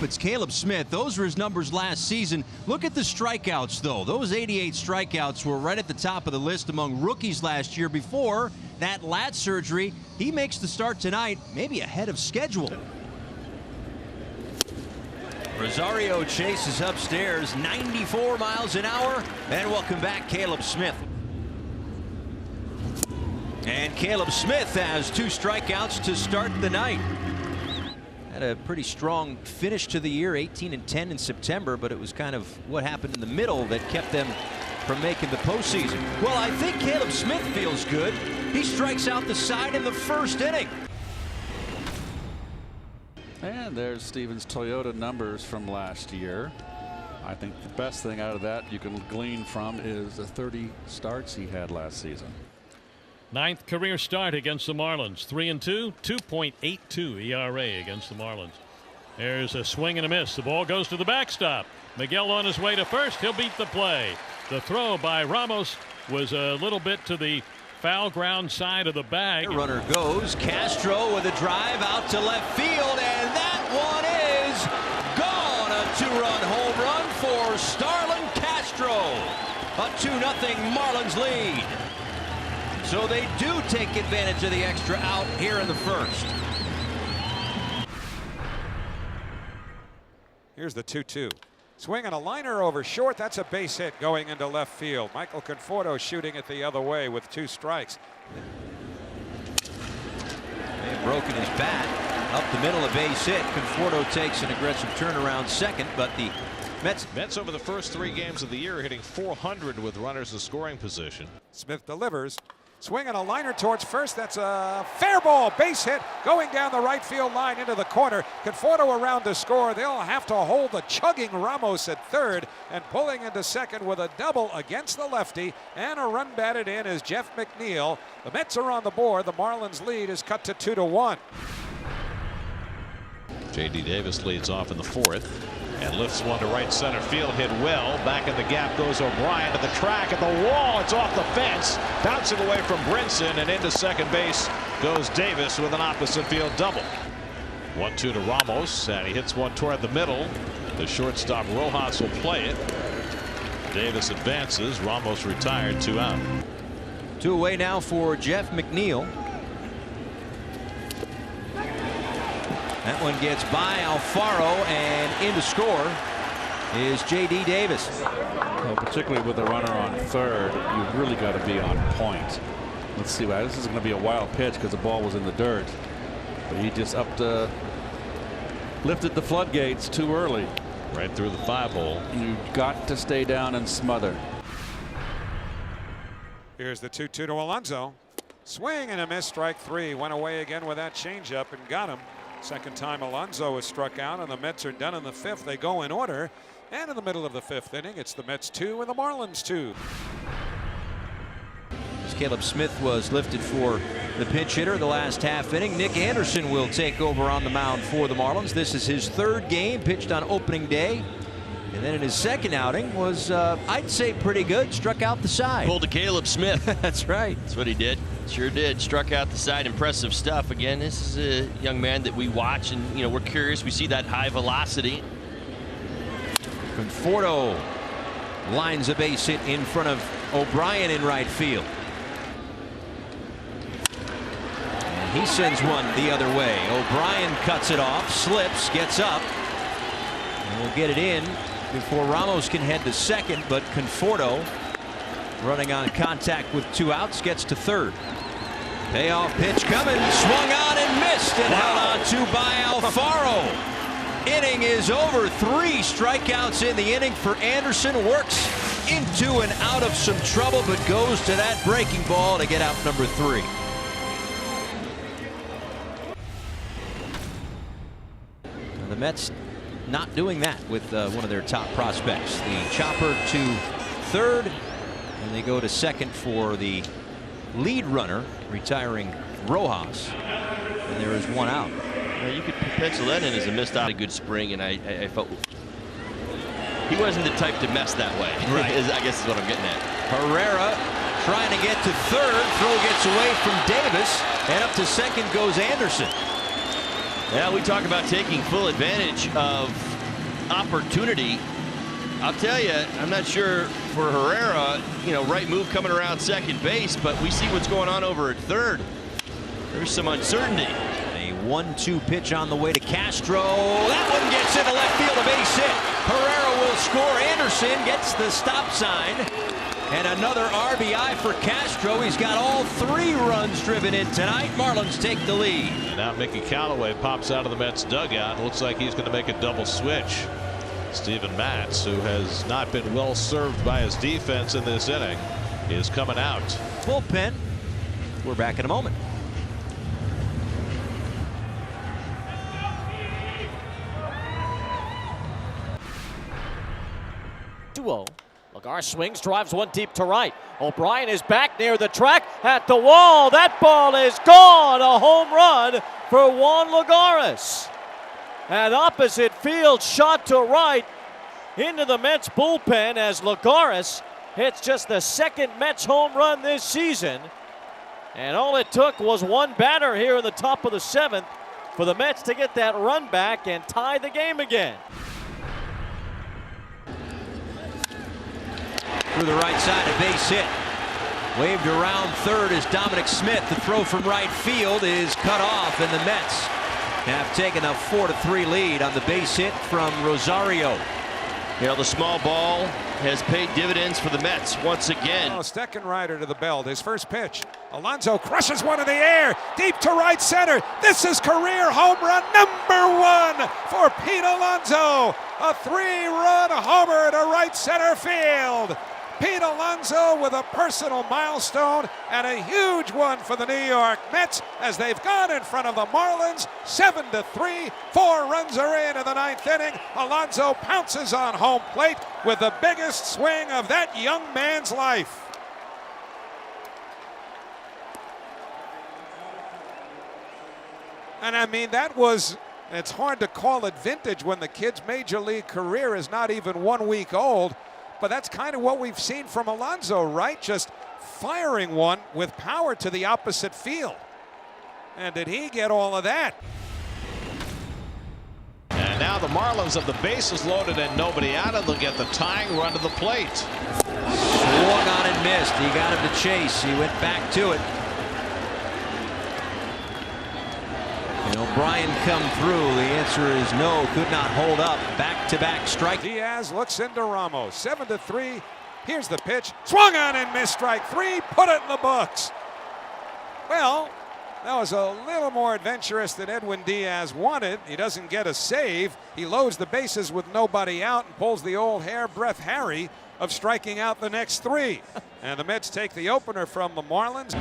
It's Caleb Smith. Those were his numbers last season. Look at the strikeouts, though. Those 88 strikeouts were right at the top of the list among rookies last year. Before that lat surgery, he makes the start tonight, maybe ahead of schedule. Rosario chases upstairs, 94 miles an hour. And welcome back, Caleb Smith. And Caleb Smith has 2 strikeouts to start the night. Had a pretty strong finish to the year, 18-10 in September, but it was kind of what happened in the middle that kept them from making the postseason. Well, I think Caleb Smith feels good. He strikes out the side in the first inning. And there's Stevens' Toyota numbers from last year. I think the best thing out of that you can glean from is the 30 starts he had last season. 9th career start against the Marlins. 3-2, 2.82 ERA against the Marlins. There's a swing and a miss. The ball goes to the backstop. Miguel on his way to first. He'll beat the play. The throw by Ramos was a little bit to the foul ground side of the bag. Runner goes. Castro with a drive out to left field, and that one is gone. A 2-run home run for Starlin Castro. A 2-0 Marlins lead. So they do take advantage of the extra out here in the first. Here's the 2-2. Swing and a liner over short. That's a base hit going into left field. Michael Conforto shooting it the other way with 2 strikes. They've broken his bat up the middle, a base hit. Conforto takes an aggressive turnaround second, but the Mets over the first 3 games of the year hitting .400 with runners in scoring position. Smith delivers. Swing and a liner towards first. That's a fair ball. Base hit going down the right field line into the corner. Conforto around to score. They'll have to hold the chugging Ramos at third, and pulling into second with a double against the lefty, and a run batted in is Jeff McNeil. The Mets are on the board. The Marlins lead is cut to 2-1. J.D. Davis leads off in the 4th and lifts one to right center field. Hit well. Back in the gap goes O'Brien to the track at the wall. It's off the fence. Bouncing away from Brinson, and into second base goes Davis with an opposite field double. 1-2 to Ramos, and he hits one toward the middle. The shortstop Rojas will play it. Davis advances. Ramos retired. 2 out. 2 away now for Jeff McNeil. That one gets by Alfaro, and in to score is J.D. Davis. Well, particularly with the runner on third, you've really got to be on point. Let's see. This is going to be a wild pitch because the ball was in the dirt, but he just lifted the floodgates too early. Right through the 5-hole. You've got to stay down and smother. Here's the 2-2 to Alonso. Swing and a miss. Strike 3. Went away again with that changeup and got him. Second time Alonso is struck out, and the Mets are done in the 5th. They go in order, and in the middle of the 5th inning, it's the Mets 2 and the Marlins 2. As Caleb Smith was lifted for the pinch hitter the last half inning, Nick Anderson will take over on the mound for the Marlins. This is his 3rd game, pitched on opening day. And then in his 2nd outing was, I'd say, pretty good. Struck out the side. Pulled to Caleb Smith. That's right. That's what he did. Sure did. Struck out the side. Impressive stuff. Again, this is a young man that we watch, and we're curious. We see that high velocity. Conforto lines a base hit in front of O'Brien in right field. And he sends one the other way. O'Brien cuts it off, slips, gets up, and will get it in before Ramos can head to second, but Conforto, running on contact with 2 outs, gets to third. Payoff pitch coming, swung on and missed, and held on to by Alfaro. Inning is over. 3 strikeouts in the inning for Anderson. Works into and out of some trouble, but goes to that breaking ball to get out number 3. Now the Mets not doing that with one of their top prospects. The chopper to third, and they go to second for the lead runner, retiring Rojas, and there is 1 out. You could pencil that in as a missed out. A good spring, and I felt he wasn't the type to mess that way. Right. I guess is what I'm getting at. Herrera trying to get to third. Throw gets away from Davis, and up to second goes Anderson. Yeah, we talk about taking full advantage of opportunity. I'll tell you, I'm not sure for Herrera, right move coming around second base, but we see what's going on over at third. There's some uncertainty. A 1-2 pitch on the way to Castro. That one gets into left field, a base hit. Herrera will score. Anderson gets the stop sign. And another RBI for Castro. He's got all 3 runs driven in tonight. Marlins take the lead. And now Mickey Callaway pops out of the Mets dugout. Looks like he's going to make a double switch. Steven Matz, who has not been well served by his defense in this inning, is coming out. Bullpen. We're back in a moment. Lagar swings, drives one deep to right. O'Brien is back near the track at the wall. That ball is gone. A home run for Juan Lagares. An opposite field shot to right into the Mets bullpen as Lagares hits just the second Mets home run this season. And all it took was one batter here in the top of the 7th for the Mets to get that run back and tie the game again. Through the right side, a base hit. Waved around third is Dominic Smith. The throw from right field is cut off, and the Mets have taken a 4-3 lead on the base hit from Rosario. The small ball has paid dividends for the Mets once again. Second rider to the belt. His first pitch. Alonso crushes one in the air, deep to right center. This is career home run number 1 for Pete Alonso. A 3-run homer to right center field. Pete Alonso with a personal milestone and a huge one for the New York Mets as they've gone in front of the Marlins 7-3. 4 runs are in the 9th inning. Alonso pounces on home plate with the biggest swing of that young man's life. And I mean, it's hard to call it vintage when the kid's major league career is not even 1 week old. But that's kind of what we've seen from Alonso, right? Just firing one with power to the opposite field. And did he get all of that? And now the Marlins have the bases loaded and nobody out, and they'll get the tying run to the plate. Swung on and missed. He got him to chase. He went back to it. And O'Brien come through. The answer is no. Could not hold up. Back-to-back strike. Diaz looks into Ramos. 7-3. Here's the pitch. Swung on and missed. Strike 3. Put it in the books. Well, that was a little more adventurous than Edwin Diaz wanted. He doesn't get a save. He loads the bases with nobody out and pulls the old hairbreadth Harry of striking out the next 3. And the Mets take the opener from the Marlins.